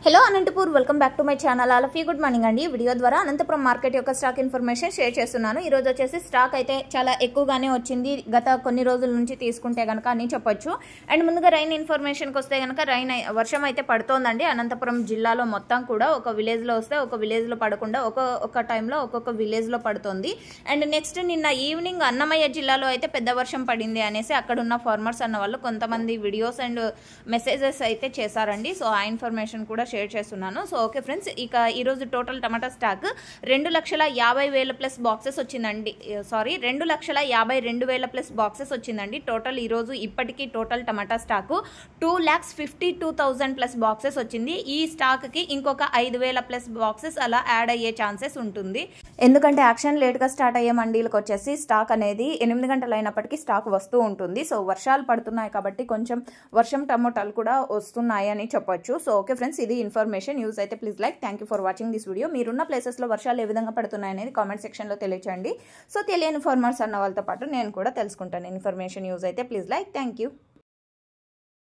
Hello Anantapur welcome back to my channel. All of you good morning అండి. Video ద్వారా Anantapuram market యొక్క stock information share చేస్తున్నాను. ఈ రోజు వచ్చేసి స్టాక్ అయితే చాలా ఎక్కువగానే వచ్చింది గత కొన్ని రోజుల నుంచి తీసుకుంటే కనుక అని చెప్పొచ్చు. అండ్ ముందుగా రైన్ ఇన్ఫర్మేషన్కి వస్తే కనుక వర్షం అయితే పడుతోందండి అనంతపురం జిల్లాలో మొత్తం కూడా. ఒక విలేజ్లో వస్తే ఒక విలేజ్లో పడకుండా ఒక టైంలో ఒక్కొక్క విలేజ్లో పడుతుంది. అండ్ నెక్స్ట్ నిన్న ఈవినింగ్ అన్నమయ్య జిల్లాలో అయితే పెద్ద వర్షం పడింది అనేసి అక్కడున్న ఫార్మర్స్ అన్న వాళ్ళు కొంతమంది వీడియోస్ అండ్ మెసేజెస్ అయితే చేశారండి. సో ఆ ఇన్ఫర్మేషన్ కూడా షేర్ చేస్తున్నాను. సో ఓకే ఫ్రెండ్స్, ఇక ఈరోజు టోటల్ టమాటా స్టాక్ 2,50,000 ప్లస్ బాక్సెస్ వచ్చిందండి. 2,52,000 ప్లస్ బాక్సెస్ వచ్చిందండి టోటల్. ఈరోజు ఇప్పటికీ టోటల్ టమాటా స్టాక్ 2,52,000 ప్లస్ బాక్సెస్ వచ్చింది. ఈ స్టాక్కి ఇంకొక 5,000 ప్లస్ బాక్సెస్ అలా యాడ్ అయ్యే ఛాన్సెస్ ఉంటుంది. ఎందుకంటే యాక్షన్ లేట్గా స్టార్ట్ అయ్యే మండీలకు వచ్చేసి స్టాక్ అనేది 8 గంటలు అయినప్పటికీ స్టాక్ వస్తూ ఉంటుంది. సో వర్షాలు పడుతున్నాయి కాబట్టి కొంచెం వర్షం టమోటాలు కూడా వస్తున్నాయి అని చెప్పొచ్చు. సో ఓకే ఫ్రెండ్స్, ఇది ఇన్ఫర్మేషన్ యూజ్ అయితే please like. Thank you for watching this video. మీరున్న ప్లేసెస్లో వర్షాలు ఏ విధంగా పడుతున్నాయి అనేది కామెంట్ సెక్షన్లో తెలియచేయండి. సో తెలియని ఫార్మర్స్ అన్న వాళ్ళతో పాటు నేను కూడా తెలుసుకుంటాను. ఇన్ఫర్మేషన్ యూజ్ అయితే ప్లీజ్ లైక్. Thank you.